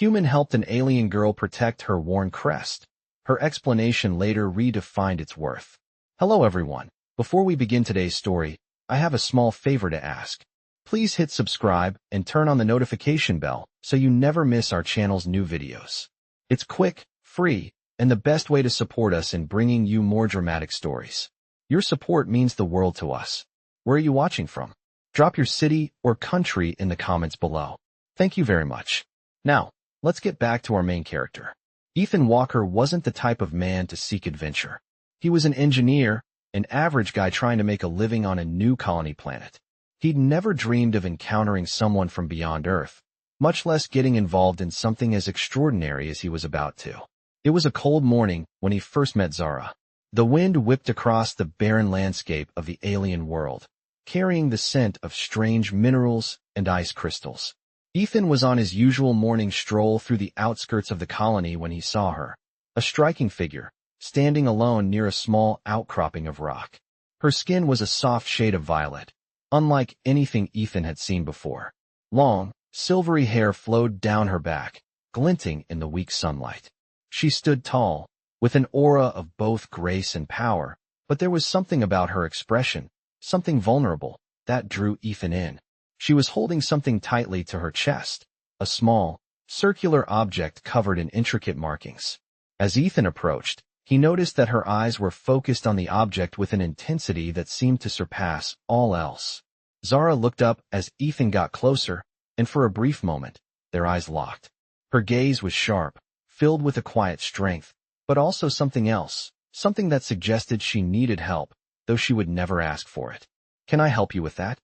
Human helped an alien girl protect her worn crest. Her explanation later redefined its worth. Hello everyone. Before we begin today's story, I have a small favor to ask. Please hit subscribe and turn on the notification bell so you never miss our channel's new videos. It's quick, free, and the best way to support us in bringing you more dramatic stories. Your support means the world to us. Where are you watching from? Drop your city or country in the comments below. Thank you very much. Now, let's get back to our main character. Ethan Walker wasn't the type of man to seek adventure. He was an engineer, an average guy trying to make a living on a new colony planet. He'd never dreamed of encountering someone from beyond Earth, much less getting involved in something as extraordinary as he was about to. It was a cold morning when he first met Zara. The wind whipped across the barren landscape of the alien world, carrying the scent of strange minerals and ice crystals. Ethan was on his usual morning stroll through the outskirts of the colony when he saw her, a striking figure, standing alone near a small outcropping of rock. Her skin was a soft shade of violet, unlike anything Ethan had seen before. Long, silvery hair flowed down her back, glinting in the weak sunlight. She stood tall, with an aura of both grace and power, but there was something about her expression, something vulnerable, that drew Ethan in. She was holding something tightly to her chest, a small, circular object covered in intricate markings. As Ethan approached, he noticed that her eyes were focused on the object with an intensity that seemed to surpass all else. Zara looked up as Ethan got closer, and for a brief moment, their eyes locked. Her gaze was sharp, filled with a quiet strength, but also something else, something that suggested she needed help, though she would never ask for it. "Can I help you with that?"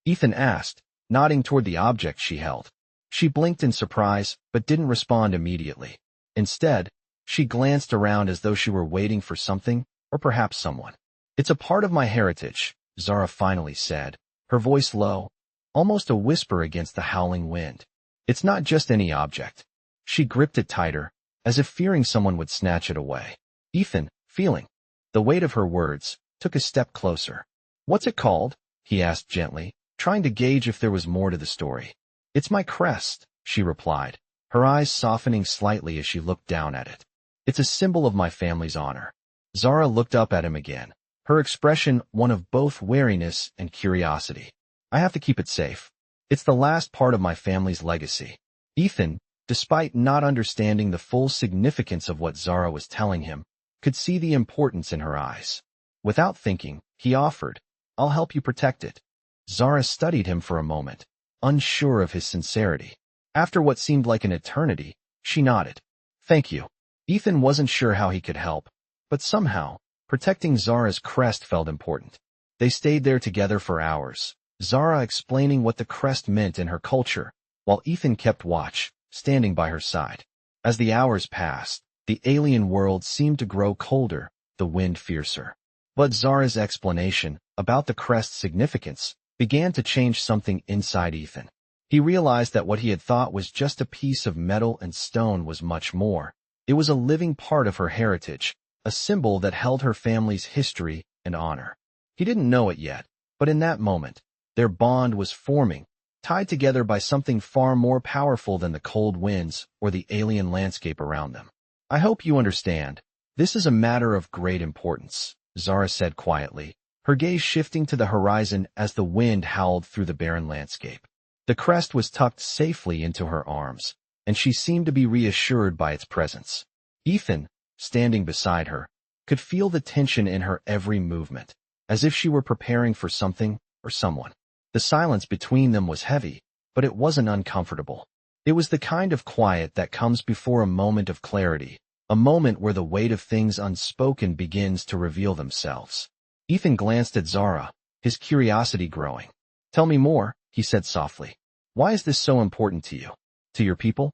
Ethan asked, nodding toward the object she held. She blinked in surprise, but didn't respond immediately. Instead, she glanced around as though she were waiting for something, or perhaps someone. "It's a part of my heritage," Zara finally said, her voice low, almost a whisper against the howling wind. "It's not just any object." She gripped it tighter, as if fearing someone would snatch it away. Ethan, feeling the weight of her words, took a step closer. "What's it called?" he asked gently, trying to gauge if there was more to the story. "It's my crest," she replied, her eyes softening slightly as she looked down at it. "It's a symbol of my family's honor." Zara looked up at him again, her expression one of both wariness and curiosity. "I have to keep it safe. It's the last part of my family's legacy." Ethan, despite not understanding the full significance of what Zara was telling him, could see the importance in her eyes. Without thinking, he offered, "I'll help you protect it." Zara studied him for a moment, unsure of his sincerity. After what seemed like an eternity, she nodded. "Thank you." Ethan wasn't sure how he could help, but somehow, protecting Zara's crest felt important. They stayed there together for hours, Zara explaining what the crest meant in her culture, while Ethan kept watch, standing by her side. As the hours passed, the alien world seemed to grow colder, the wind fiercer. But Zara's explanation about the crest's significance began to change something inside Ethan. He realized that what he had thought was just a piece of metal and stone was much more. It was a living part of her heritage, a symbol that held her family's history and honor. He didn't know it yet, but in that moment, their bond was forming, tied together by something far more powerful than the cold winds or the alien landscape around them. "I hope you understand. This is a matter of great importance," Zara said quietly, her gaze shifting to the horizon as the wind howled through the barren landscape. The crest was tucked safely into her arms, and she seemed to be reassured by its presence. Ethan, standing beside her, could feel the tension in her every movement, as if she were preparing for something or someone. The silence between them was heavy, but it wasn't uncomfortable. It was the kind of quiet that comes before a moment of clarity, a moment where the weight of things unspoken begins to reveal themselves. Ethan glanced at Zara, his curiosity growing. "Tell me more," he said softly. "Why is this so important to you? To your people?"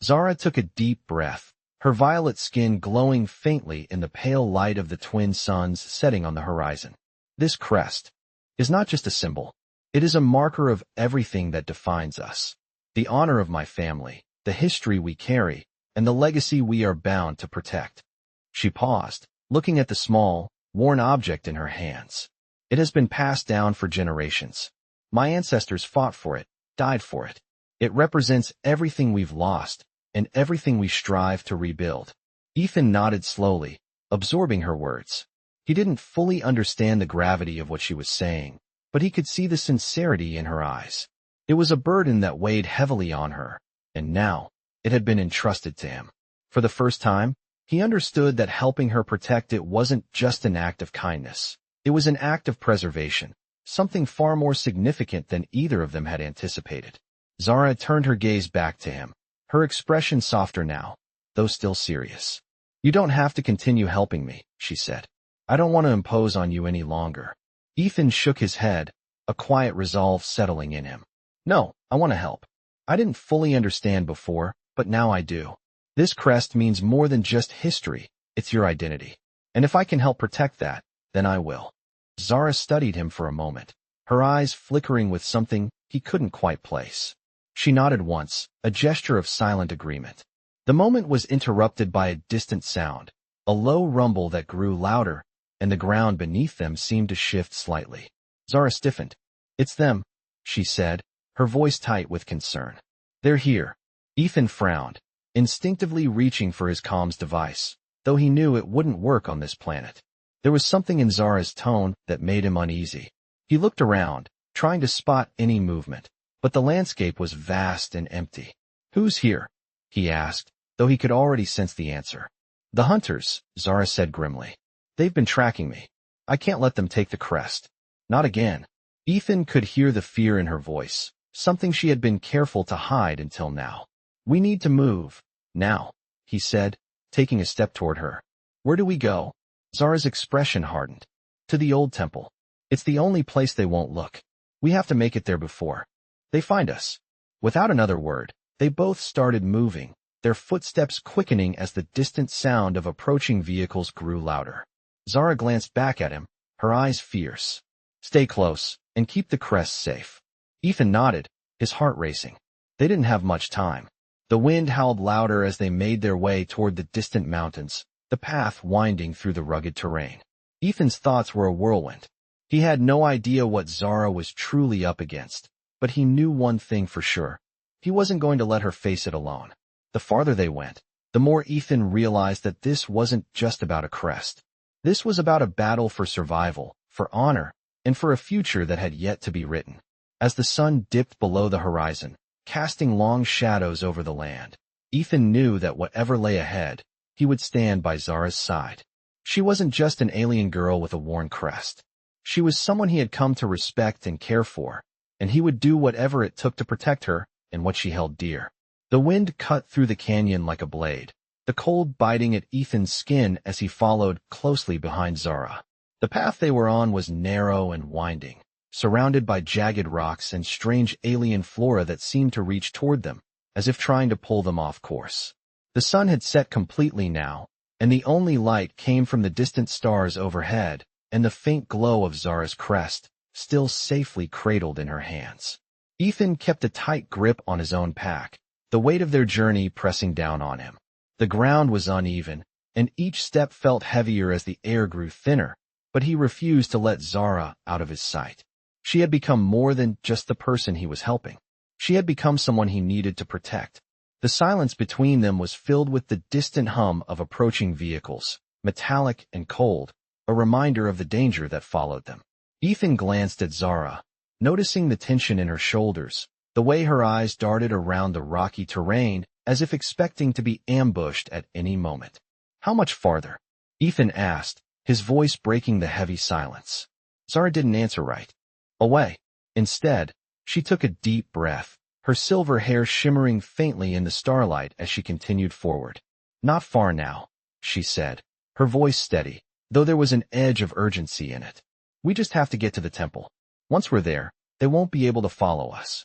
Zara took a deep breath, her violet skin glowing faintly in the pale light of the twin suns setting on the horizon. "This crest is not just a symbol. It is a marker of everything that defines us. The honor of my family, the history we carry, and the legacy we are bound to protect." She paused, looking at the small, worn object in her hands. "It has been passed down for generations. My ancestors fought for it, died for it. It represents everything we've lost, and everything we strive to rebuild. Ethan nodded slowly, absorbing her words. He didn't fully understand the gravity of what she was saying, but he could see the sincerity in her eyes. It was a burden that weighed heavily on her, and now it had been entrusted to him. For the first time, he understood that helping her protect it wasn't just an act of kindness. It was an act of preservation, something far more significant than either of them had anticipated. Zara turned her gaze back to him, her expression softer now, though still serious. "You don't have to continue helping me," she said. "I don't want to impose on you any longer." Ethan shook his head, a quiet resolve settling in him. "No, I want to help. I didn't fully understand before, but now I do. This crest means more than just history, it's your identity. And if I can help protect that, then I will." Zara studied him for a moment, her eyes flickering with something he couldn't quite place. She nodded once, a gesture of silent agreement. The moment was interrupted by a distant sound, a low rumble that grew louder, and the ground beneath them seemed to shift slightly. Zara stiffened. "It's them," she said, her voice tight with concern. "They're here." Ethan frowned, instinctively reaching for his comms device, though he knew it wouldn't work on this planet. There was something in Zara's tone that made him uneasy. He looked around, trying to spot any movement, but the landscape was vast and empty. "Who's here?" he asked, though he could already sense the answer. "The hunters," Zara said grimly. "They've been tracking me. I can't let them take the crest. Not again." Ethan could hear the fear in her voice, something she had been careful to hide until now. "We need to move. Now," he said, taking a step toward her. "Where do we go?" Zara's expression hardened. "To the old temple. It's the only place they won't look. We have to make it there before they find us." Without another word, they both started moving, their footsteps quickening as the distant sound of approaching vehicles grew louder. Zara glanced back at him, her eyes fierce. "Stay close, and keep the crest safe." Ethan nodded, his heart racing. They didn't have much time. The wind howled louder as they made their way toward the distant mountains, the path winding through the rugged terrain. Ethan's thoughts were a whirlwind. He had no idea what Zara was truly up against, but he knew one thing for sure. He wasn't going to let her face it alone. The farther they went, the more Ethan realized that this wasn't just about a crest. This was about a battle for survival, for honor, and for a future that had yet to be written. As the sun dipped below the horizon, casting long shadows over the land, Ethan knew that whatever lay ahead, he would stand by Zara's side. She wasn't just an alien girl with a worn crest. She was someone he had come to respect and care for, and he would do whatever it took to protect her and what she held dear. The wind cut through the canyon like a blade, the cold biting at Ethan's skin as he followed closely behind Zara. The path they were on was narrow and winding, surrounded by jagged rocks and strange alien flora that seemed to reach toward them, as if trying to pull them off course. The sun had set completely now, and the only light came from the distant stars overhead and the faint glow of Zara's crest, still safely cradled in her hands. Ethan kept a tight grip on his own pack, the weight of their journey pressing down on him. The ground was uneven, and each step felt heavier as the air grew thinner, but he refused to let Zara out of his sight. She had become more than just the person he was helping. She had become someone he needed to protect. The silence between them was filled with the distant hum of approaching vehicles, metallic and cold, a reminder of the danger that followed them. Ethan glanced at Zara, noticing the tension in her shoulders, the way her eyes darted around the rocky terrain as if expecting to be ambushed at any moment. "How much farther?" Ethan asked, his voice breaking the heavy silence. Zara didn't answer right. "Away." Instead, she took a deep breath, her silver hair shimmering faintly in the starlight as she continued forward. "Not far now," she said, her voice steady, though there was an edge of urgency in it. "We just have to get to the temple. Once we're there, they won't be able to follow us."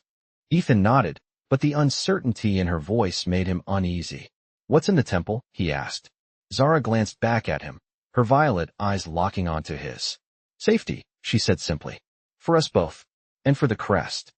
Ethan nodded, but the uncertainty in her voice made him uneasy. "What's in the temple?" he asked. Zara glanced back at him, her violet eyes locking onto his. "Safety," she said simply. "For us both. And for the crest."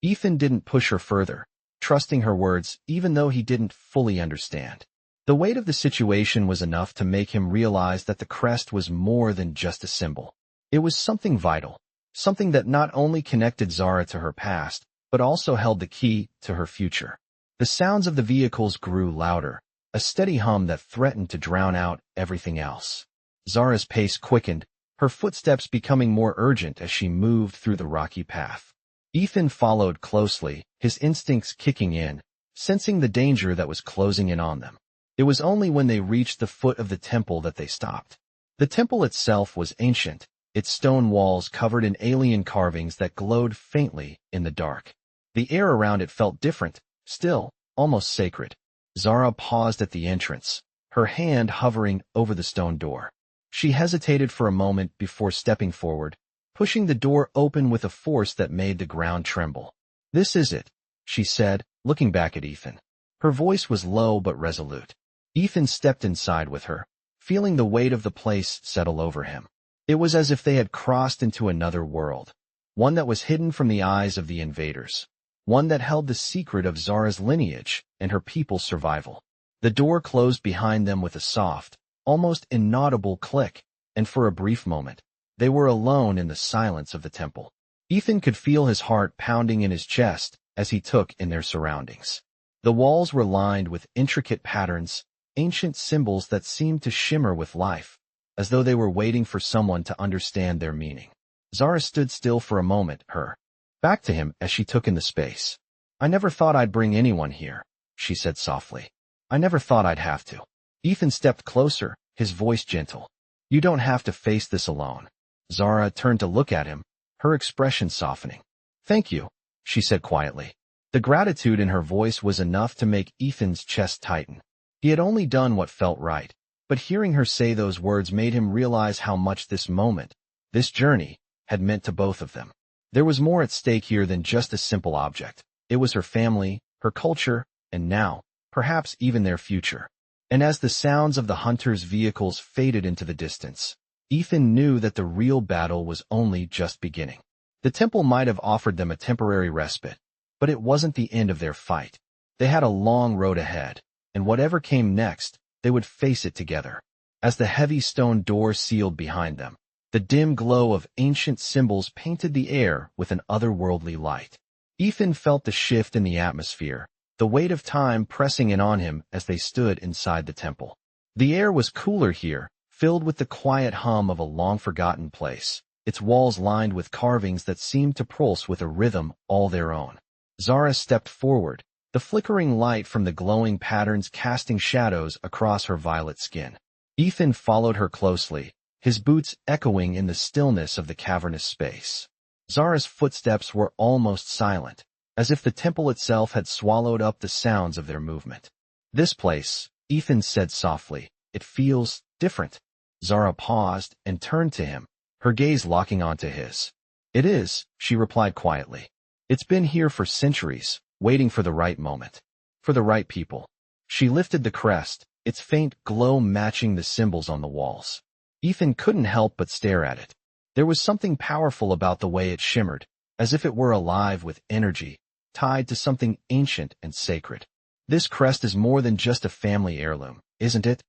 Ethan didn't push her further, trusting her words even though he didn't fully understand. The weight of the situation was enough to make him realize that the crest was more than just a symbol. It was something vital, something that not only connected Zara to her past, but also held the key to her future. The sounds of the vehicles grew louder, a steady hum that threatened to drown out everything else. Zara's pace quickened, her footsteps becoming more urgent as she moved through the rocky path. Ethan followed closely, his instincts kicking in, sensing the danger that was closing in on them. It was only when they reached the foot of the temple that they stopped. The temple itself was ancient, its stone walls covered in alien carvings that glowed faintly in the dark. The air around it felt different, still, almost sacred. Zara paused at the entrance, her hand hovering over the stone door. She hesitated for a moment before stepping forward, pushing the door open with a force that made the ground tremble. "This is it," she said, looking back at Ethan. Her voice was low but resolute. Ethan stepped inside with her, feeling the weight of the place settle over him. It was as if they had crossed into another world, one that was hidden from the eyes of the invaders, one that held the secret of Zara's lineage and her people's survival. The door closed behind them with a soft, almost inaudible click, and for a brief moment, they were alone in the silence of the temple. Ethan could feel his heart pounding in his chest as he took in their surroundings. The walls were lined with intricate patterns, ancient symbols that seemed to shimmer with life, as though they were waiting for someone to understand their meaning. Zara stood still for a moment, her back to him as she took in the space. "I never thought I'd bring anyone here," she said softly. "I never thought I'd have to." Ethan stepped closer, his voice gentle. "You don't have to face this alone." Zara turned to look at him, her expression softening. "Thank you," she said quietly. The gratitude in her voice was enough to make Ethan's chest tighten. He had only done what felt right, but hearing her say those words made him realize how much this moment, this journey, had meant to both of them. There was more at stake here than just a simple object. It was her family, her culture, and now, perhaps even their future. And as the sounds of the hunters' vehicles faded into the distance, Ethan knew that the real battle was only just beginning. The temple might have offered them a temporary respite, but it wasn't the end of their fight. They had a long road ahead, and whatever came next, they would face it together. As the heavy stone door sealed behind them, the dim glow of ancient symbols painted the air with an otherworldly light. Ethan felt the shift in the atmosphere, the weight of time pressing in on him as they stood inside the temple. The air was cooler here, filled with the quiet hum of a long-forgotten place, its walls lined with carvings that seemed to pulse with a rhythm all their own. Zara stepped forward, the flickering light from the glowing patterns casting shadows across her violet skin. Ethan followed her closely, his boots echoing in the stillness of the cavernous space. Zara's footsteps were almost silent, as if the temple itself had swallowed up the sounds of their movement. "This place," Ethan said softly, "it feels different." Zara paused and turned to him, her gaze locking onto his. "It is," she replied quietly. "It's been here for centuries, waiting for the right moment, for the right people." She lifted the crest, its faint glow matching the symbols on the walls. Ethan couldn't help but stare at it. There was something powerful about the way it shimmered, as if it were alive with energy, tied to something ancient and sacred. "This crest is more than just a family heirloom, isn't it?"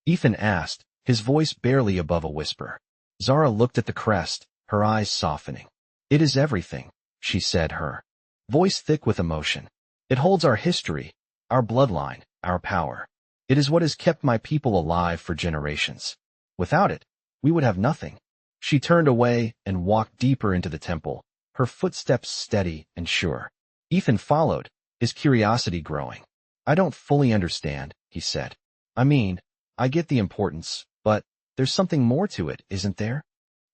Ethan asked, his voice barely above a whisper. Zara looked at the crest, her eyes softening. "It is everything," she said, her voice thick with emotion. "It holds our history, our bloodline, our power. It is what has kept my people alive for generations. Without it, we would have nothing." She turned away and walked deeper into the temple, her footsteps steady and sure. Ethan followed, his curiosity growing. "I don't fully understand," he said. "I mean, I get the importance, but there's something more to it, isn't there?"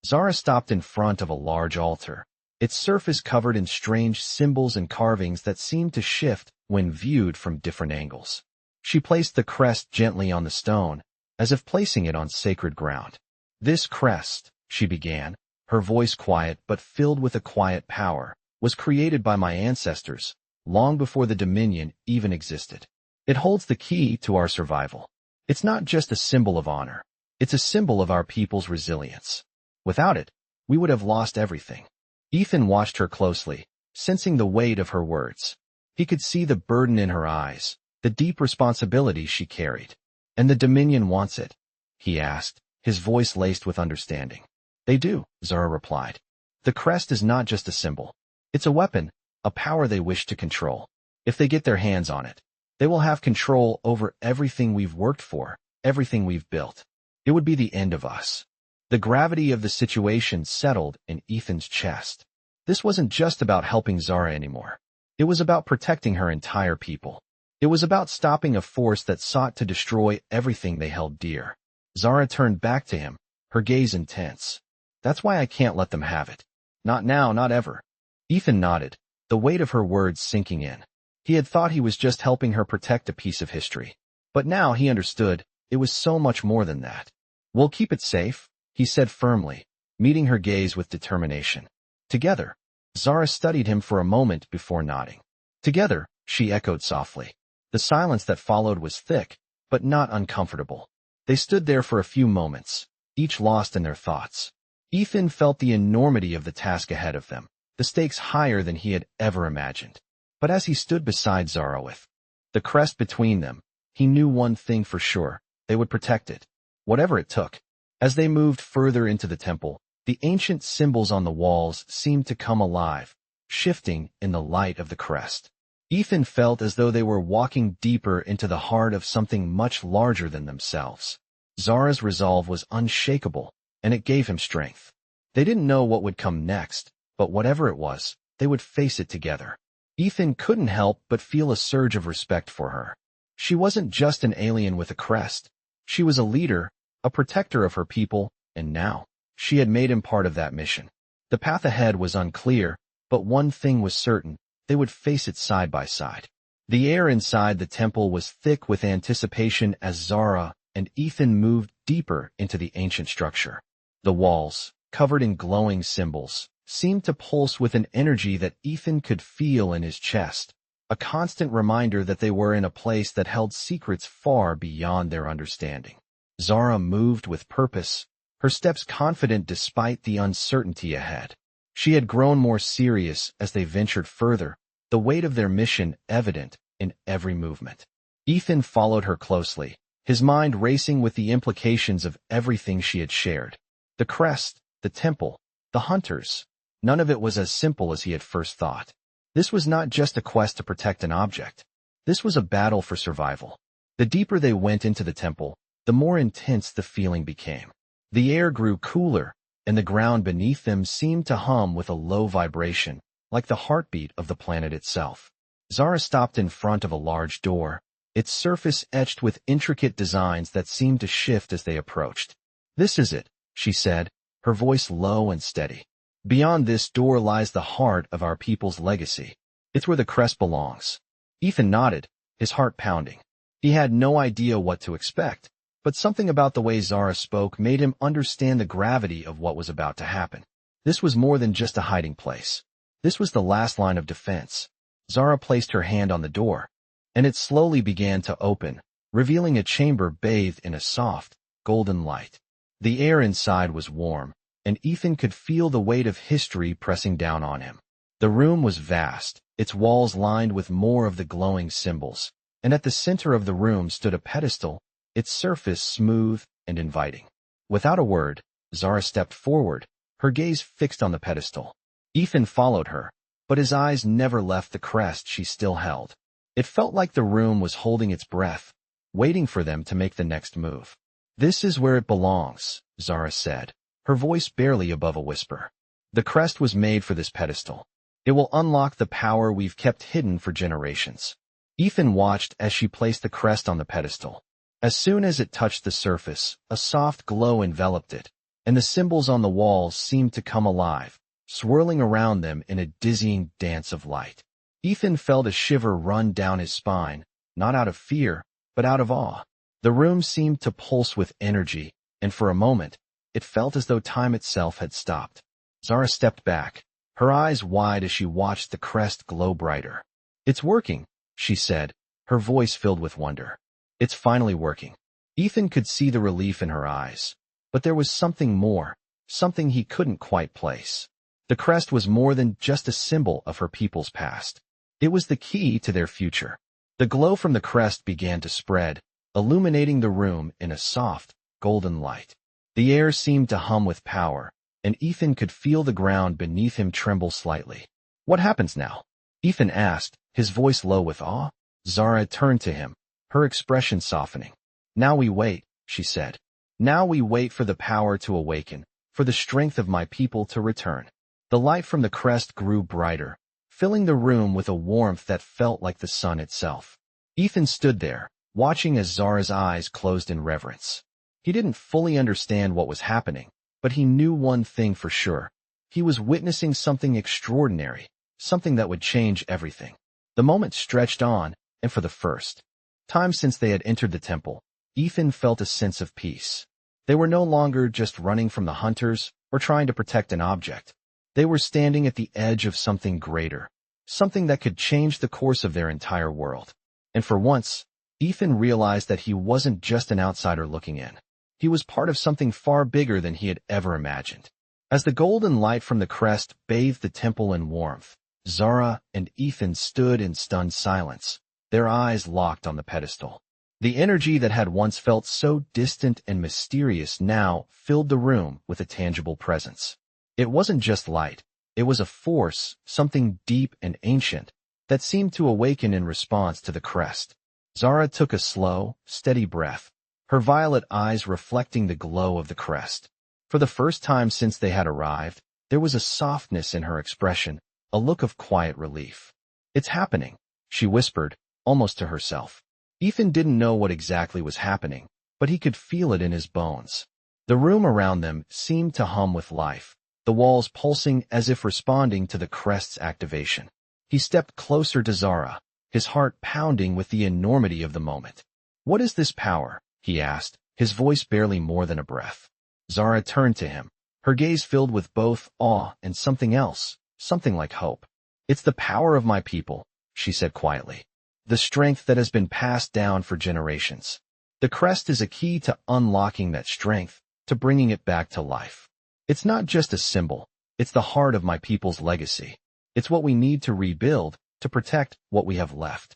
Zara stopped in front of a large altar, its surface covered in strange symbols and carvings that seemed to shift when viewed from different angles. She placed the crest gently on the stone, as if placing it on sacred ground. "This crest," she began, her voice quiet but filled with a quiet power, "was created by my ancestors, long before the Dominion even existed. It holds the key to our survival. It's not just a symbol of honor. It's a symbol of our people's resilience. Without it, we would have lost everything." Ethan watched her closely, sensing the weight of her words. He could see the burden in her eyes, the deep responsibility she carried. "And the Dominion wants it?" he asked, his voice laced with understanding. "They do," Zara replied. "The crest is not just a symbol. It's a weapon, a power they wish to control. If they get their hands on it, they will have control over everything we've worked for, everything we've built. It would be the end of us. The gravity of the situation settled in Ethan's chest. This wasn't just about helping Zara anymore. It was about protecting her entire people. It was about stopping a force that sought to destroy everything they held dear. Zara turned back to him, her gaze intense. That's why I can't let them have it. Not now, not ever. Ethan nodded, the weight of her words sinking in. He had thought he was just helping her protect a piece of history. But now he understood, it was so much more than that. We'll keep it safe, he said firmly, meeting her gaze with determination. Together. Zara studied him for a moment before nodding. Together, she echoed softly. The silence that followed was thick, but not uncomfortable. They stood there for a few moments, each lost in their thoughts. Ethan felt the enormity of the task ahead of them, the stakes higher than he had ever imagined. But as he stood beside Zara with the crest between them, he knew one thing for sure, they would protect it, whatever it took. As they moved further into the temple, the ancient symbols on the walls seemed to come alive, shifting in the light of the crest. Ethan felt as though they were walking deeper into the heart of something much larger than themselves. Zara's resolve was unshakable, and it gave him strength. They didn't know what would come next, but whatever it was, they would face it together. Ethan couldn't help but feel a surge of respect for her. She wasn't just an alien with a crest. She was a leader, a protector of her people, and now, she had made him part of that mission. The path ahead was unclear, but one thing was certain, they would face it side by side. The air inside the temple was thick with anticipation as Zara and Ethan moved deeper into the ancient structure. The walls, covered in glowing symbols, seemed to pulse with an energy that Ethan could feel in his chest, a constant reminder that they were in a place that held secrets far beyond their understanding. Zara moved with purpose, her steps confident despite the uncertainty ahead. She had grown more serious as they ventured further, the weight of their mission evident in every movement. Ethan followed her closely, his mind racing with the implications of everything she had shared. The crest, the temple, the hunters. None of it was as simple as he had first thought. This was not just a quest to protect an object. This was a battle for survival. The deeper they went into the temple, the more intense the feeling became. The air grew cooler, and the ground beneath them seemed to hum with a low vibration, like the heartbeat of the planet itself. Zara stopped in front of a large door, its surface etched with intricate designs that seemed to shift as they approached. "This is it," she said, her voice low and steady. "Beyond this door lies the heart of our people's legacy. It's where the crest belongs." Ethan nodded, his heart pounding. He had no idea what to expect, but something about the way Zara spoke made him understand the gravity of what was about to happen. This was more than just a hiding place. This was the last line of defense. Zara placed her hand on the door, and it slowly began to open, revealing a chamber bathed in a soft, golden light. The air inside was warm, and Ethan could feel the weight of history pressing down on him. The room was vast, its walls lined with more of the glowing symbols, and at the center of the room stood a pedestal, its surface smooth and inviting. Without a word, Zara stepped forward, her gaze fixed on the pedestal. Ethan followed her, but his eyes never left the crest she still held. It felt like the room was holding its breath, waiting for them to make the next move. "This is where it belongs," Zara said, her voice barely above a whisper. "The crest was made for this pedestal. It will unlock the power we've kept hidden for generations." Ethan watched as she placed the crest on the pedestal. As soon as it touched the surface, a soft glow enveloped it, and the symbols on the walls seemed to come alive, swirling around them in a dizzying dance of light. Ethan felt a shiver run down his spine, not out of fear, but out of awe. The room seemed to pulse with energy, and for a moment, it felt as though time itself had stopped. Zara stepped back, her eyes wide as she watched the crest glow brighter. "It's working," she said, her voice filled with wonder. "It's finally working." Ethan could see the relief in her eyes, but there was something more, something he couldn't quite place. The crest was more than just a symbol of her people's past. It was the key to their future. The glow from the crest began to spread, illuminating the room in a soft, golden light. The air seemed to hum with power, and Ethan could feel the ground beneath him tremble slightly. "What happens now?" Ethan asked, his voice low with awe. Zara turned to him, her expression softening. Now we wait, she said. Now we wait for the power to awaken, for the strength of my people to return. The light from the crest grew brighter, filling the room with a warmth that felt like the sun itself. Ethan stood there, watching as Zara's eyes closed in reverence. He didn't fully understand what was happening, but he knew one thing for sure. He was witnessing something extraordinary, something that would change everything. The moment stretched on, and for the first time since they had entered the temple, Ethan felt a sense of peace. They were no longer just running from the hunters or trying to protect an object. They were standing at the edge of something greater, something that could change the course of their entire world. And for once, Ethan realized that he wasn't just an outsider looking in. He was part of something far bigger than he had ever imagined. As the golden light from the crest bathed the temple in warmth, Zara and Ethan stood in stunned silence, their eyes locked on the pedestal. The energy that had once felt so distant and mysterious now filled the room with a tangible presence. It wasn't just light, it was a force, something deep and ancient, that seemed to awaken in response to the crest. Zara took a slow, steady breath, her violet eyes reflecting the glow of the crest. For the first time since they had arrived, there was a softness in her expression, a look of quiet relief. It's happening, she whispered, almost to herself. Ethan didn't know what exactly was happening, but he could feel it in his bones. The room around them seemed to hum with life, the walls pulsing as if responding to the crest's activation. He stepped closer to Zara, his heart pounding with the enormity of the moment. "What is this power?" he asked, his voice barely more than a breath. Zara turned to him, her gaze filled with both awe and something else, something like hope. "It's the power of my people," she said quietly. "The strength that has been passed down for generations. The crest is a key to unlocking that strength, to bringing it back to life. It's not just a symbol, it's the heart of my people's legacy. It's what we need to rebuild, to protect what we have left."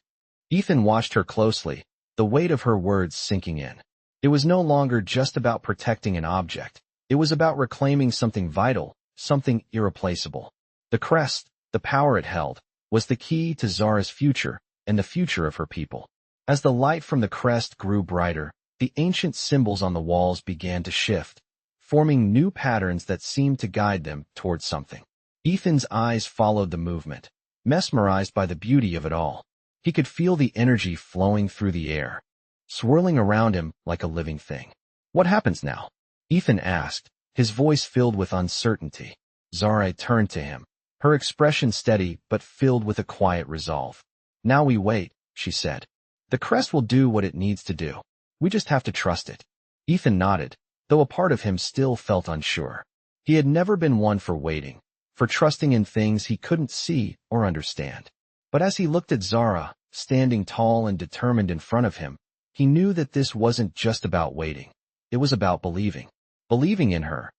Ethan watched her closely, the weight of her words sinking in. It was no longer just about protecting an object. It was about reclaiming something vital, something irreplaceable. The crest, the power it held, was the key to Zara's future and the future of her people. As the light from the crest grew brighter, the ancient symbols on the walls began to shift, forming new patterns that seemed to guide them towards something. Ethan's eyes followed the movement, mesmerized by the beauty of it all. He could feel the energy flowing through the air, swirling around him like a living thing. "What happens now?" Ethan asked, his voice filled with uncertainty. Zara turned to him, her expression steady but filled with a quiet resolve. "Now we wait," she said. "The crest will do what it needs to do. We just have to trust it." Ethan nodded, though a part of him still felt unsure. He had never been one for waiting, for trusting in things he couldn't see or understand. But as he looked at Zara, standing tall and determined in front of him, he knew that this wasn't just about waiting. It was about believing. Believing in her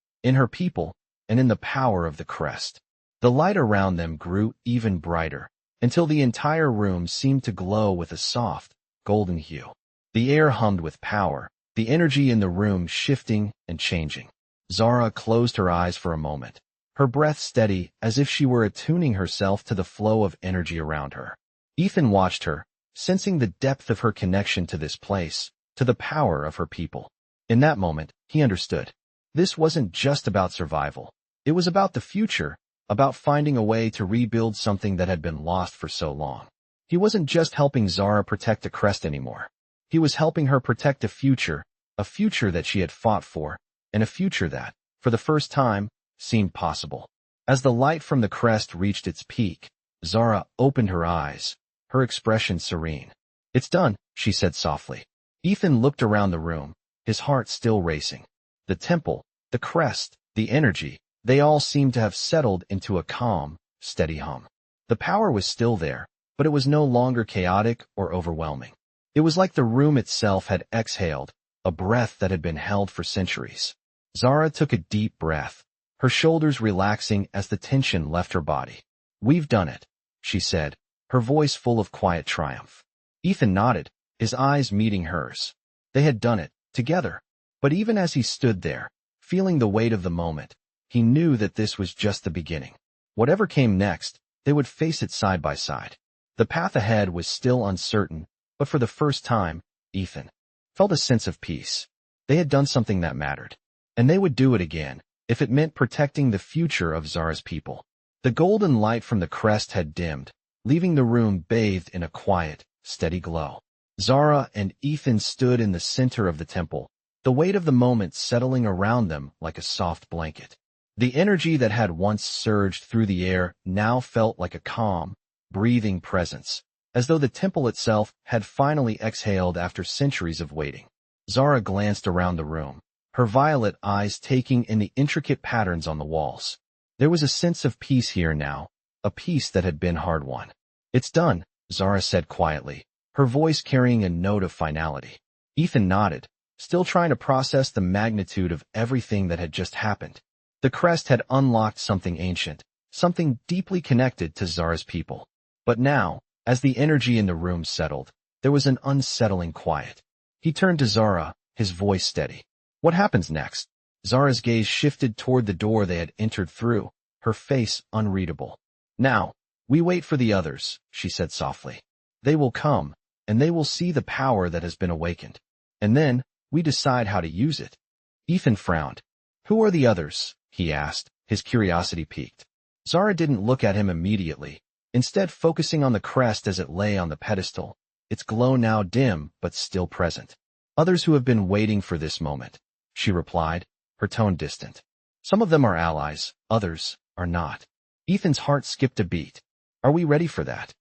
people, and in the power of the crest. The light around them grew even brighter, until the entire room seemed to glow with a soft, golden hue. The air hummed with power, the energy in the room shifting and changing. Zara closed her eyes for a moment, her breath steady as if she were attuning herself to the flow of energy around her. Ethan watched her, sensing the depth of her connection to this place, to the power of her people. In that moment, he understood. This wasn't just about survival. It was about the future, about finding a way to rebuild something that had been lost for so long. He wasn't just helping Zara protect the crest anymore. He was helping her protect a future that she had fought for, and a future that, for the first time, seemed possible. As the light from the crest reached its peak, Zara opened her eyes, her expression serene. "It's done," she said softly. Ethan looked around the room, his heart still racing. The temple, the crest, the energy, they all seemed to have settled into a calm, steady hum. The power was still there, but it was no longer chaotic or overwhelming. It was like the room itself had exhaled, a breath that had been held for centuries. Zara took a deep breath, her shoulders relaxing as the tension left her body. "We've done it," she said, her voice full of quiet triumph. Ethan nodded, his eyes meeting hers. They had done it, together. But even as he stood there, feeling the weight of the moment, he knew that this was just the beginning. Whatever came next, they would face it side by side. The path ahead was still uncertain, but for the first time, Ethan felt a sense of peace. They had done something that mattered, and they would do it again, if it meant protecting the future of Zara's people. The golden light from the crest had dimmed, leaving the room bathed in a quiet, steady glow. Zara and Ethan stood in the center of the temple, the weight of the moment settling around them like a soft blanket. The energy that had once surged through the air now felt like a calm, breathing presence, as though the temple itself had finally exhaled after centuries of waiting. Zara glanced around the room, her violet eyes taking in the intricate patterns on the walls. There was a sense of peace here now, a peace that had been hard-won. "It's done," Zara said quietly, her voice carrying a note of finality. Ethan nodded, still trying to process the magnitude of everything that had just happened. The crest had unlocked something ancient, something deeply connected to Zara's people. But now, as the energy in the room settled, there was an unsettling quiet. He turned to Zara, his voice steady. "What happens next?" Zara's gaze shifted toward the door they had entered through, her face unreadable. "Now, we wait for the others," she said softly. "They will come, and they will see the power that has been awakened. And then, we decide how to use it." Ethan frowned. "Who are the others?" he asked, his curiosity piqued. Zara didn't look at him immediately, instead focusing on the crest as it lay on the pedestal, its glow now dim but still present. "Others who have been waiting for this moment," she replied, her tone distant. "Some of them are allies, others are not." Ethan's heart skipped a beat. "Are we ready for that?"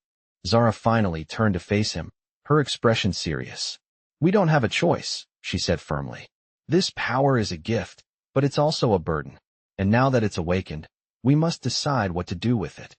Zara finally turned to face him, her expression serious. "We don't have a choice," she said firmly. "This power is a gift, but it's also a burden. And now that it's awakened, we must decide what to do with it."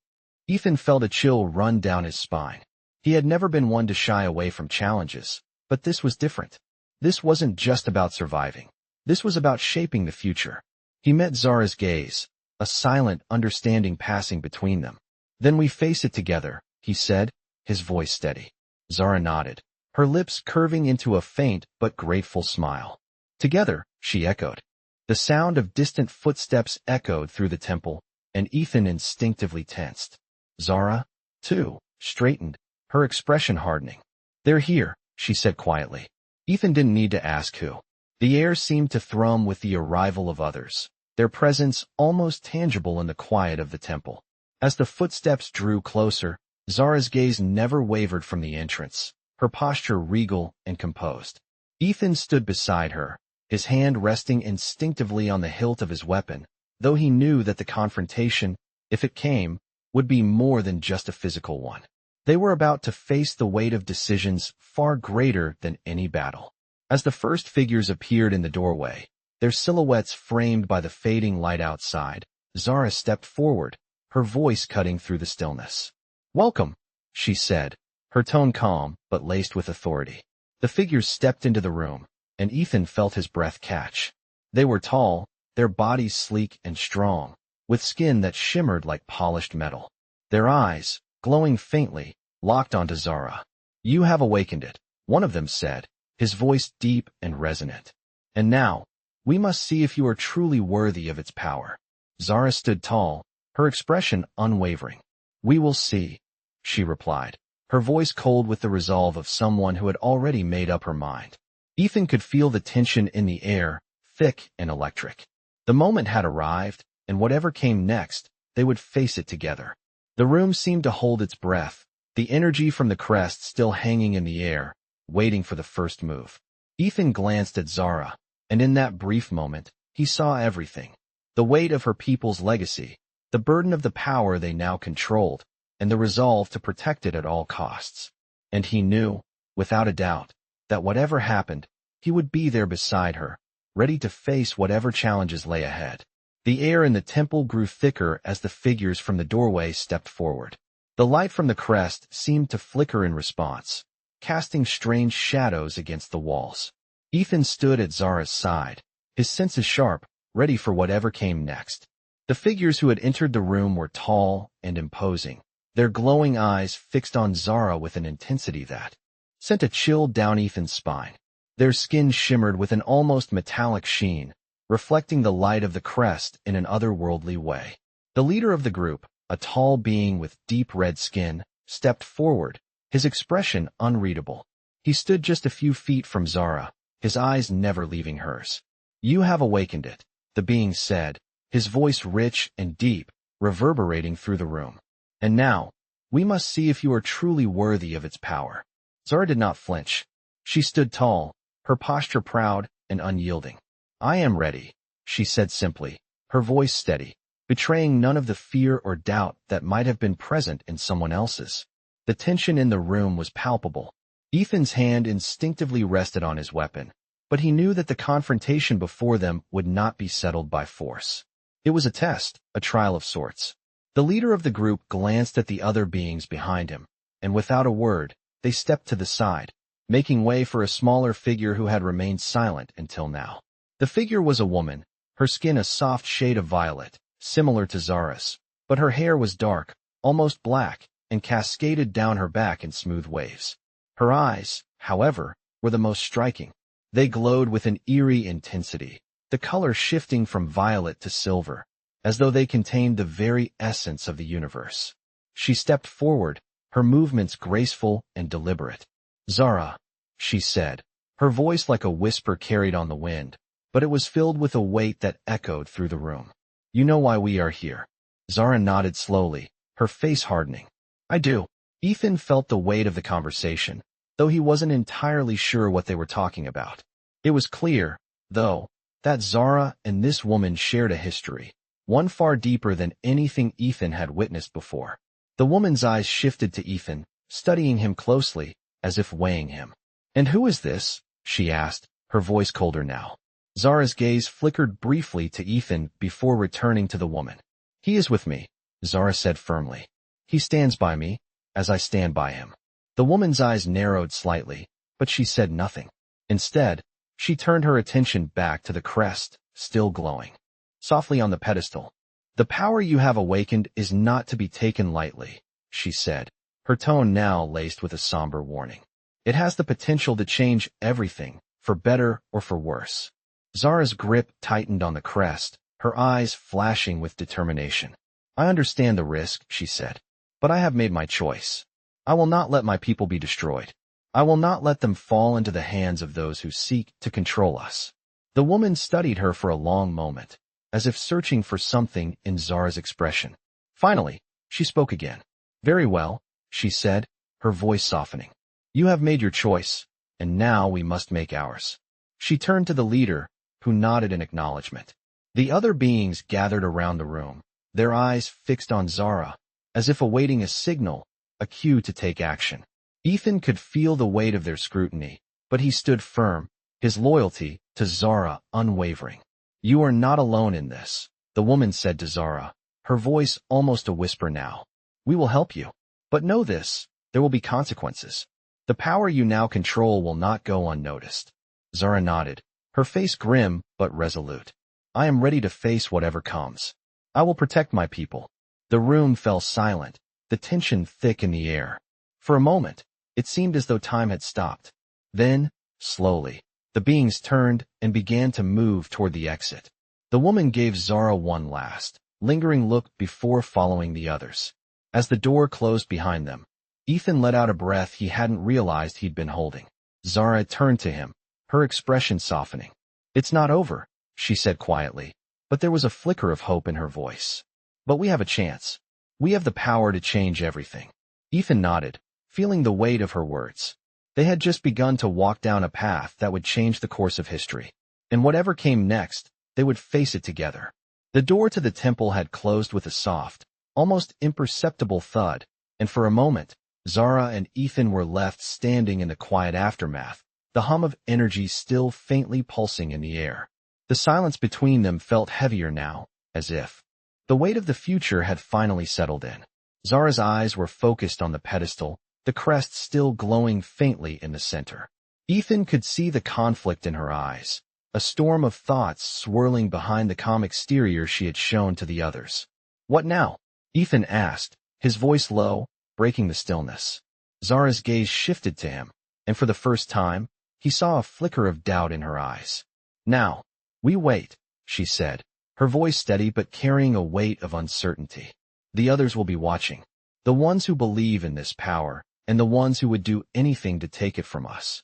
Ethan felt a chill run down his spine. He had never been one to shy away from challenges, but this was different. This wasn't just about surviving. This was about shaping the future. He met Zara's gaze, a silent understanding passing between them. "Then we face it together," he said, his voice steady. Zara nodded, her lips curving into a faint but grateful smile. "Together," she echoed. The sound of distant footsteps echoed through the temple, and Ethan instinctively tensed. Zara, too, straightened, her expression hardening. "They're here," she said quietly. Ethan didn't need to ask who. The air seemed to thrum with the arrival of others, their presence almost tangible in the quiet of the temple. As the footsteps drew closer, Zara's gaze never wavered from the entrance, her posture regal and composed. Ethan stood beside her, his hand resting instinctively on the hilt of his weapon, though he knew that the confrontation, if it came, would be more than just a physical one. They were about to face the weight of decisions far greater than any battle. As the first figures appeared in the doorway, their silhouettes framed by the fading light outside, Zara stepped forward, her voice cutting through the stillness. "Welcome," she said, her tone calm but laced with authority. The figures stepped into the room, and Ethan felt his breath catch. They were tall, their bodies sleek and strong, with skin that shimmered like polished metal. Their eyes, glowing faintly, locked onto Zara. "You have awakened it," one of them said, his voice deep and resonant. "And now, we must see if you are truly worthy of its power." Zara stood tall, her expression unwavering. "We will see," she replied, her voice cold with the resolve of someone who had already made up her mind. Ethan could feel the tension in the air, thick and electric. The moment had arrived, and whatever came next, they would face it together. The room seemed to hold its breath, the energy from the crest still hanging in the air, waiting for the first move. Ethan glanced at Zara, and in that brief moment, he saw everything. The weight of her people's legacy, the burden of the power they now controlled, and the resolve to protect it at all costs. And he knew, without a doubt, that whatever happened, he would be there beside her, ready to face whatever challenges lay ahead. The air in the temple grew thicker as the figures from the doorway stepped forward. The light from the crest seemed to flicker in response, casting strange shadows against the walls. Ethan stood at Zara's side, his senses sharp, ready for whatever came next. The figures who had entered the room were tall and imposing, their glowing eyes fixed on Zara with an intensity that sent a chill down Ethan's spine. Their skin shimmered with an almost metallic sheen, reflecting the light of the crest in an otherworldly way. The leader of the group, a tall being with deep red skin, stepped forward, his expression unreadable. He stood just a few feet from Zara, his eyes never leaving hers. "You have awakened it," the being said, his voice rich and deep, reverberating through the room. "And now, we must see if you are truly worthy of its power." Zara did not flinch. She stood tall, her posture proud and unyielding. "I am ready," she said simply, her voice steady, betraying none of the fear or doubt that might have been present in someone else's. The tension in the room was palpable. Ethan's hand instinctively rested on his weapon, but he knew that the confrontation before them would not be settled by force. It was a test, a trial of sorts. The leader of the group glanced at the other beings behind him, and without a word, they stepped to the side, making way for a smaller figure who had remained silent until now. The figure was a woman, her skin a soft shade of violet, similar to Zara's, but her hair was dark, almost black, and cascaded down her back in smooth waves. Her eyes, however, were the most striking. They glowed with an eerie intensity, the color shifting from violet to silver, as though they contained the very essence of the universe. She stepped forward, her movements graceful and deliberate. "Zara," she said, her voice like a whisper carried on the wind, but it was filled with a weight that echoed through the room. "You know why we are here." Zara nodded slowly, her face hardening. "I do." Ethan felt the weight of the conversation, though he wasn't entirely sure what they were talking about. It was clear, though, that Zara and this woman shared a history, one far deeper than anything Ethan had witnessed before. The woman's eyes shifted to Ethan, studying him closely, as if weighing him. "And who is this?" she asked, her voice colder now. Zara's gaze flickered briefly to Ethan before returning to the woman. "He is with me," Zara said firmly. "He stands by me, as I stand by him." The woman's eyes narrowed slightly, but she said nothing. Instead, she turned her attention back to the crest, still glowing, softly on the pedestal. "The power you have awakened is not to be taken lightly," she said, her tone now laced with a somber warning. "It has the potential to change everything, for better or for worse." Zara's grip tightened on the crest, her eyes flashing with determination. "I understand the risk," she said, "but I have made my choice. I will not let my people be destroyed. I will not let them fall into the hands of those who seek to control us." The woman studied her for a long moment, as if searching for something in Zara's expression. Finally, she spoke again. "Very well," she said, her voice softening. "You have made your choice, and now we must make ours." She turned to the leader, who nodded in acknowledgement. The other beings gathered around the room, their eyes fixed on Zara, as if awaiting a signal, a cue to take action. Ethan could feel the weight of their scrutiny, but he stood firm, his loyalty to Zara unwavering. "You are not alone in this," the woman said to Zara, her voice almost a whisper now. "We will help you. But know this, there will be consequences. The power you now control will not go unnoticed." Zara nodded, her face grim but resolute. "I am ready to face whatever comes. I will protect my people." The room fell silent, the tension thick in the air. For a moment, it seemed as though time had stopped. Then, slowly, the beings turned and began to move toward the exit. The woman gave Zara one last, lingering look before following the others. As the door closed behind them, Ethan let out a breath he hadn't realized he'd been holding. Zara turned to him, her expression softening. "It's not over," she said quietly, but there was a flicker of hope in her voice. "But we have a chance. We have the power to change everything." Ethan nodded, feeling the weight of her words. They had just begun to walk down a path that would change the course of history. And whatever came next, they would face it together. The door to the temple had closed with a soft, almost imperceptible thud, and for a moment, Zara and Ethan were left standing in the quiet aftermath, the hum of energy still faintly pulsing in the air. The silence between them felt heavier now, as if the weight of the future had finally settled in. Zara's eyes were focused on the pedestal, the crest still glowing faintly in the center. Ethan could see the conflict in her eyes, a storm of thoughts swirling behind the calm exterior she had shown to the others. "What now?" Ethan asked, his voice low, breaking the stillness. Zara's gaze shifted to him, and for the first time, he saw a flicker of doubt in her eyes. "Now, we wait," she said, her voice steady but carrying a weight of uncertainty. The others will be watching. The ones who believe in this power, and the ones who would do anything to take it from us.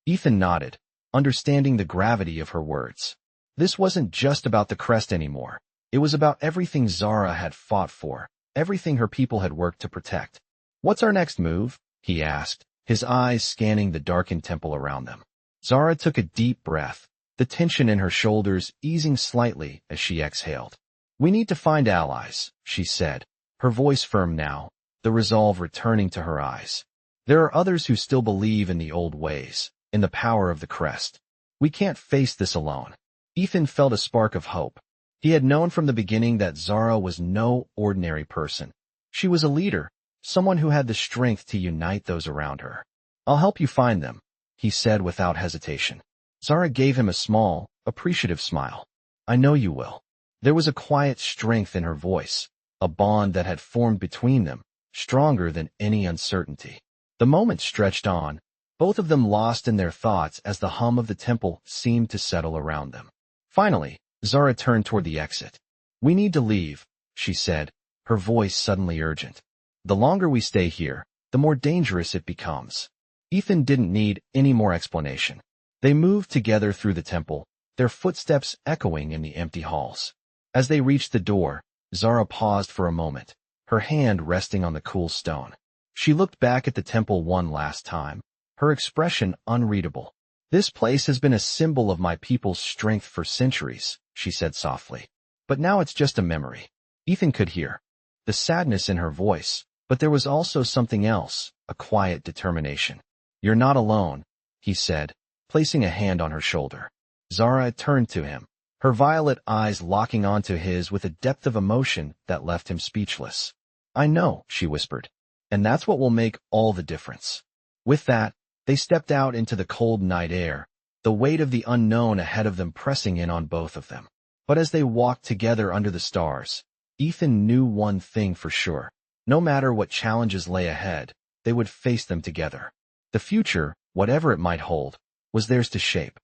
Ethan nodded, understanding the gravity of her words. This wasn't just about the Crest anymore. It was about everything Zara had fought for, everything her people had worked to protect. What's our next move? He asked, his eyes scanning the darkened temple around them. Zara took a deep breath, the tension in her shoulders easing slightly as she exhaled. We need to find allies, she said, her voice firm now, the resolve returning to her eyes. There are others who still believe in the old ways, in the power of the Crest. We can't face this alone. Ethan felt a spark of hope. He had known from the beginning that Zara was no ordinary person. She was a leader, someone who had the strength to unite those around her. I'll help you find them, he said without hesitation. Zara gave him a small, appreciative smile. I know you will. There was a quiet strength in her voice, a bond that had formed between them, stronger than any uncertainty. The moment stretched on, both of them lost in their thoughts as the hum of the temple seemed to settle around them. Finally, Zara turned toward the exit. We need to leave, she said, her voice suddenly urgent. The longer we stay here, the more dangerous it becomes. Ethan didn't need any more explanation. They moved together through the temple, their footsteps echoing in the empty halls. As they reached the door, Zara paused for a moment, her hand resting on the cool stone. She looked back at the temple one last time, her expression unreadable. This place has been a symbol of my people's strength for centuries, she said softly. But now it's just a memory. Ethan could hear the sadness in her voice, but there was also something else, a quiet determination. You're not alone, he said, placing a hand on her shoulder. Zara turned to him, her violet eyes locking onto his with a depth of emotion that left him speechless. I know, she whispered, and that's what will make all the difference. With that, they stepped out into the cold night air, the weight of the unknown ahead of them pressing in on both of them. But as they walked together under the stars, Ethan knew one thing for sure. No matter what challenges lay ahead, they would face them together. The future, whatever it might hold, was theirs to shape.